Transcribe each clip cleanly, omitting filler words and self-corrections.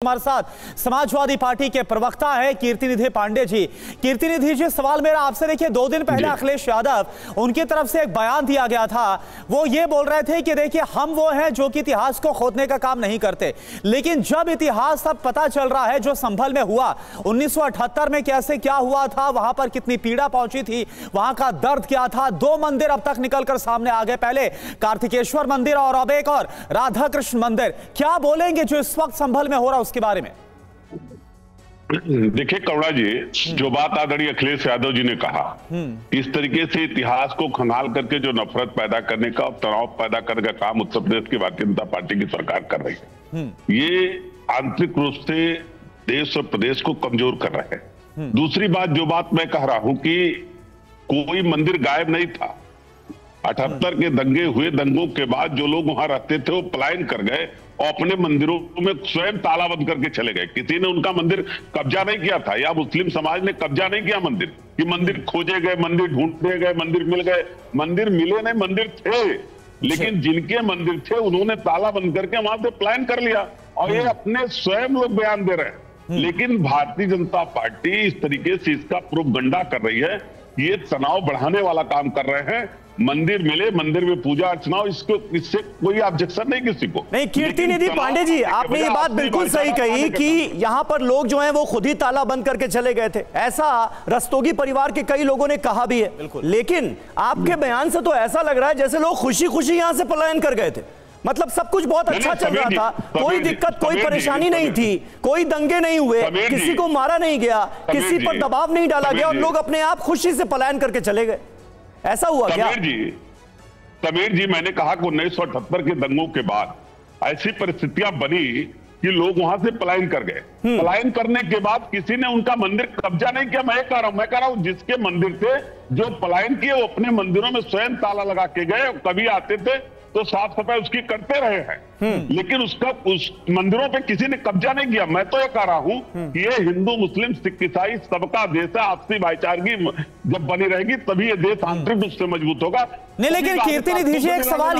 हमारे साथ समाजवादी पार्टी के प्रवक्ता है कीर्तिनिधि पांडे जी। कीर्तिनिधि जी, सवाल मेरा आपसे, देखिए 2 दिन पहले अखिलेश यादव उनकी तरफ से एक बयान दिया गया था। वो ये बोल रहे थे कि देखिए हम वो हैं जो कि इतिहास को खोदने का काम नहीं करते, लेकिन जब इतिहास अब पता चल रहा है जो संभल में हुआ 1978 में कैसे क्या हुआ था, वहां पर कितनी पीड़ा पहुंची थी, वहां का दर्द क्या था। 2 मंदिर अब तक निकलकर सामने आ गए, पहले कार्तिकेश्वर मंदिर और अब एक और राधा कृष्ण मंदिर। क्या बोलेंगे जो इस वक्त संभल में हो रहा उसके बारे में? देखिए करुणा जी, जो बात आदरणीय अखिलेश यादव जी ने कहा, इस तरीके से इतिहास को खंगाल करके जो नफरत पैदा करने का और तनाव पैदा करने का काम उत्तर प्रदेश की भारतीय जनता पार्टी की सरकार कर रही है, ये आंतरिक रूप से देश और प्रदेश को कमजोर कर रहे हैं। दूसरी बात, जो बात मैं कह रहा हूं कि कोई मंदिर गायब नहीं था। 78 के दंगे हुए, दंगों के बाद जो लोग वहां रहते थे वो पलायन कर गए और अपने मंदिरों में स्वयं ताला बंद करके चले गए। किसी ने उनका मंदिर कब्जा नहीं किया था, या मुस्लिम समाज ने कब्जा नहीं किया मंदिर, कि मंदिर खोजे गए, मंदिर ढूंढे गए, मंदिर मिल गए। मंदिर मिले नहीं, मंदिर थे, लेकिन जिनके मंदिर थे उन्होंने ताला बंद करके वहां से पलायन कर लिया, और ये अपने स्वयं लोग बयान दे रहे हैं। लेकिन भारतीय जनता पार्टी इस तरीके से इसका प्रोपगंडा कर रही है, ये तनाव बढ़ाने वाला काम कर रहे हैं। मंदिर मिले, मंदिर में पूजा अर्चना, इससे कोई ऑब्जेक्शन नहीं किसी को। नहीं, कीर्तिनिधि पांडे जी, आपने ये बात बिल्कुल सही कही कि यहाँ पर लोग जो हैं वो खुद ही ताला बंद करके चले गए थे। ऐसा रस्तोगी परिवार के कई लोगों ने कहा भी है, लेकिन आपके बयान से तो ऐसा लग रहा है जैसे लोग खुशी खुशी यहाँ से पलायन कर गए थे। मतलब सब कुछ बहुत अच्छा चल रहा था, कोई दिक्कत, कोई परेशानी नहीं थी, कोई दंगे नहीं हुए, किसी को मारा नहीं गया, किसी पर दबाव नहीं डाला गया, और लोग अपने आप खुशी से पलायन करके चले गए। ऐसा हुआ क्या? समीर जी, मैंने कहा कि 1978 के दंगों के बाद ऐसी परिस्थितियां बनी कि लोग वहां से पलायन कर गए। पलायन करने के बाद किसी ने उनका मंदिर कब्जा नहीं किया। मैं कह रहा हूं जिसके मंदिर थे, जो पलायन किए, वो अपने मंदिरों में स्वयं ताला लगा के गए। कभी आते थे तो साफ सफाई उसकी करते रहे हैं, लेकिन उस मंदिरों पे किसी ने कब्जा नहीं किया। मैं तो ये कह रहा हूं कि ये हिंदू मुस्लिम सिख ईसाई सबका देश है। आपसी भाईचारगी जब बनी रहेगी तभी ये देश आंतरिक रूप से मजबूत होगा। नहीं, लेकिन कीर्तिनिधि जी, एक सवाल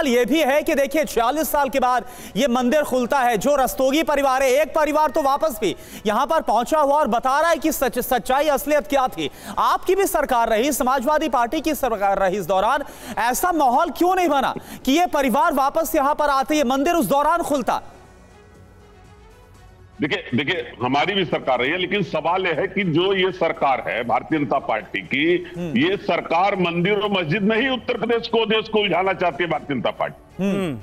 ये भी है कि देखिए 46 साल के बाद ये मंदिर खुलता है। जो रस्तोगी परिवार है, एक परिवार तो वापस भी यहां पर पहुंचा हुआ और बता रहा है कि सच्चाई असलियत क्या थी। आपकी भी सरकार रही, समाजवादी पार्टी की सरकार रही, इस दौरान ऐसा माहौल क्यों नहीं बना कि ये परिवार वापस यहां पर आते, ये मंदिर उस दौरान खुलता? देखिए हमारी भी सरकार रही है, लेकिन सवाल यह है कि जो ये सरकार है भारतीय जनता पार्टी की, ये सरकार मंदिर और मस्जिद में ही उत्तर प्रदेश को, देश को उलझाना चाहती है भारतीय जनता पार्टी।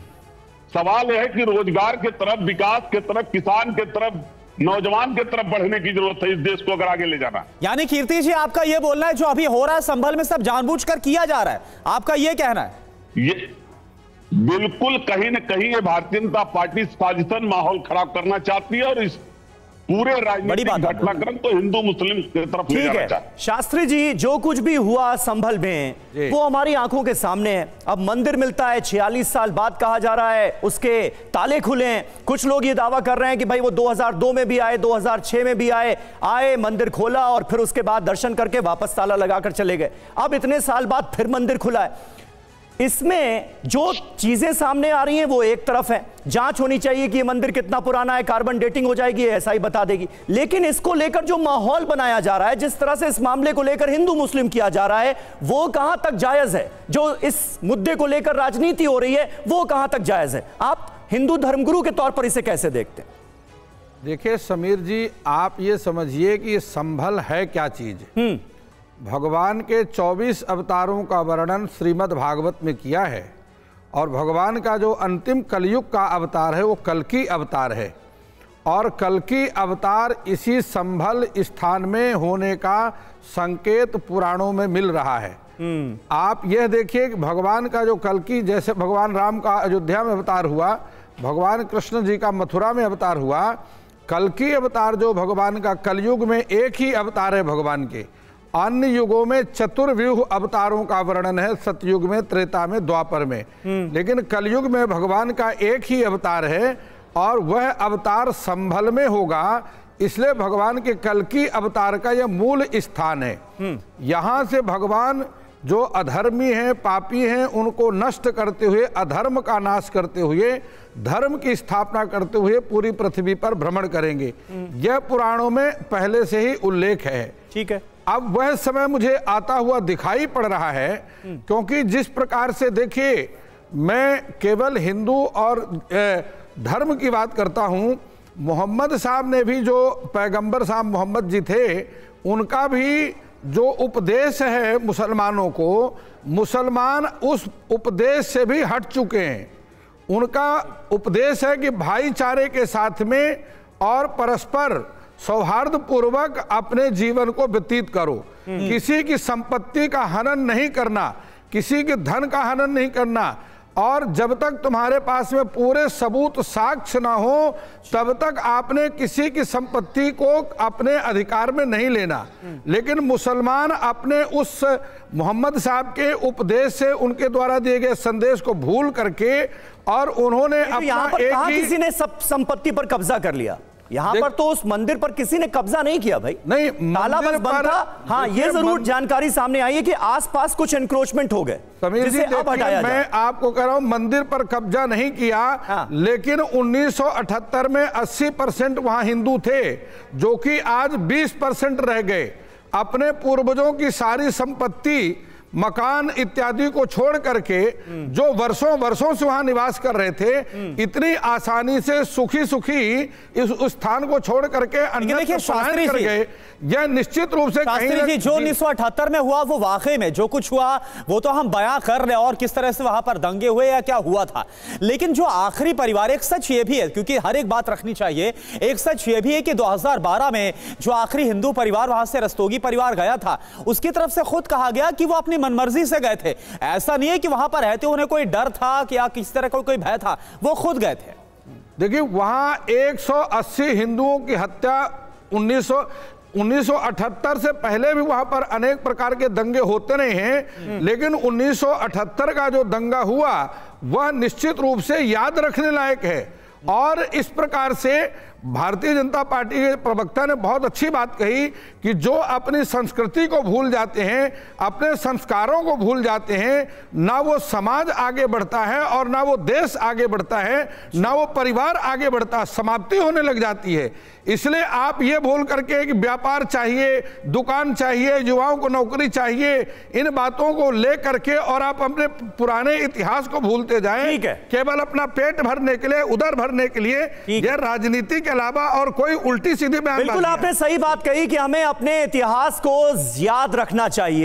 सवाल यह है कि रोजगार के तरफ, विकास के तरफ, किसान के तरफ, नौजवान के तरफ बढ़ने की जरूरत है इस देश को अगर आगे ले जाना। यानी कीर्ति जी, आपका यह बोलना है जो अभी हो रहा है संभल में सब जानबूझकर किया जा रहा है, आपका यह कहना है? ये बिल्कुल कहीं न कहीं ये भारतीय जनता पार्टी साजिशन माहौल खराब करना चाहती है, और इस पूरे राजनीतिक घटनाक्रम तो हिंदू मुस्लिम की तरफ ले जाना चाहती है। शास्त्री जी, जो कुछ भी हुआ संभल में वो हमारी आंखों के सामने है। अब मंदिर मिलता है, 46 साल बाद कहा जा रहा है उसके ताले खुले हैं। कुछ लोग ये दावा कर रहे हैं कि भाई वो 2002 में भी आए, 2006 में भी आए, मंदिर खोला और फिर उसके बाद दर्शन करके वापस ताला लगाकर चले गए। अब इतने साल बाद फिर मंदिर खुला है। इसमें जो चीजें सामने आ रही हैं वो एक तरफ है, जांच होनी चाहिए कि ये मंदिर कितना पुराना है, कार्बन डेटिंग हो जाएगी, ऐसा ही बता देगी। लेकिन इसको लेकर जो माहौल बनाया जा रहा है, जिस तरह से इस मामले को लेकर हिंदू मुस्लिम किया जा रहा है, वो कहां तक जायज है? जो इस मुद्दे को लेकर राजनीति हो रही है वो कहां तक जायज है? आप हिंदू धर्मगुरु के तौर पर इसे कैसे देखते हैं? देखिए समीर जी, आप ये समझिए कि संभल है क्या चीज। भगवान के 24 अवतारों का वर्णन श्रीमद् भागवत में किया है, और भगवान का जो अंतिम कलयुग का अवतार है वो कल्कि अवतार है, और कल्कि अवतार इसी संभल स्थान में होने का संकेत पुराणों में मिल रहा है। आप यह देखिए कि भगवान का जो कल्कि, जैसे भगवान राम का अयोध्या में अवतार हुआ, भगवान कृष्ण जी का मथुरा में अवतार हुआ, कल्कि अवतार जो भगवान का कलयुग में एक ही अवतार है भगवान के। अन्य युगों में चतुर्व्यूह अवतारों का वर्णन है, सतयुग में, त्रेता में, द्वापर में, लेकिन कलयुग में भगवान का एक ही अवतार है, और वह अवतार संभल में होगा। इसलिए भगवान के कल्कि अवतार का यह मूल स्थान है। यहाँ से भगवान जो अधर्मी हैं, पापी हैं, उनको नष्ट करते हुए, अधर्म का नाश करते हुए, धर्म की स्थापना करते हुए पूरी पृथ्वी पर भ्रमण करेंगे। यह पुराणों में पहले से ही उल्लेख है। ठीक है, अब वह समय मुझे आता हुआ दिखाई पड़ रहा है, क्योंकि जिस प्रकार से देखिए, मैं केवल हिंदू और धर्म की बात करता हूं। मोहम्मद साहब ने भी, जो पैगंबर साहब मोहम्मद जी थे, उनका भी जो उपदेश है मुसलमानों को, मुसलमान उस उपदेश से भी हट चुके हैं। उनका उपदेश है कि भाईचारे के साथ में और परस्पर सौहार्द पूर्वक अपने जीवन को व्यतीत करो, किसी की संपत्ति का हनन नहीं करना, किसी के धन का हनन नहीं करना, और जब तक तुम्हारे पास में पूरे सबूत साक्ष्य ना हो तब तक आपने किसी की संपत्ति को अपने अधिकार में नहीं लेना। लेकिन मुसलमान अपने उस मोहम्मद साहब के उपदेश से, उनके द्वारा दिए गए संदेश को भूल करके, और उन्होंने अपना किसी ने सब संपत्ति पर कब्जा कर लिया। यहाँ पर तो उस मंदिर पर किसी ने कब्जा नहीं किया भाई, नहीं, ताला बस बंद था। हाँ, ये जरूर जानकारी सामने आई है कि आसपास कुछ एनक्रोचमेंट हो गए, समीर जी, अब हटाया मैं आपको कह रहा हूं, मंदिर पर कब्जा नहीं किया। हाँ। लेकिन 1978 में 80% वहां हिंदू थे, जो कि आज 20% रह गए। अपने पूर्वजों की सारी संपत्ति, मकान इत्यादि को छोड़ करके, जो वर्षों वर्षों से वहां निवास कर रहे थे, इतनी आसानी से सुखी सुखी इस स्थान को छोड़ करके अन्यत्र पलायन कर गए। यह निश्चित रूप से कहीं जो 1978 में हुआ वो वाकई में जो कुछ हुआ वो तो हम बयां कर रहे हैं, और किस तरह से वहां पर दंगे हुए या क्या हुआ था। लेकिन जो आखिरी परिवार, एक सच ये भी है, क्योंकि हर एक बात रखनी चाहिए, एक सच ये भी है कि 2012 में जो आखिरी हिंदू परिवार वहां से रस्तोगी परिवार गया था, उसकी तरफ से खुद कहा गया कि वो अपनी मनमर्जी से गए थे। ऐसा नहीं है कि वहां पर रहते उन्हें कोई डर था कि या किसी तरह का कोई भय था, वो खुद गए थे। देखिए, वहां 180 हिंदुओं की हत्या 1978 से पहले भी वहां पर अनेक प्रकार के दंगे होते रहे हैं, लेकिन 1978 का जो दंगा हुआ वह निश्चित रूप से याद रखने लायक है। और इस प्रकार से भारतीय जनता पार्टी के प्रवक्ता ने बहुत अच्छी बात कही कि जो अपनी संस्कृति को भूल जाते हैं, अपने संस्कारों को भूल जाते हैं, ना वो समाज आगे बढ़ता है और ना वो देश आगे बढ़ता है, ना वो परिवार आगे बढ़ता है, समाप्ति होने लग जाती है। इसलिए आप ये बोल करके कि व्यापार चाहिए, दुकान चाहिए, युवाओं को नौकरी चाहिए, इन बातों को ले करके और आप अपने पुराने इतिहास को भूलते जाएं, केवल अपना पेट भरने के लिए, उधर भरने के लिए, यह राजनीति के अलावा और कोई उल्टी सीधी बयान। बिल्कुल आपने सही बात कही कि हमें अपने इतिहास को याद रखना चाहिए।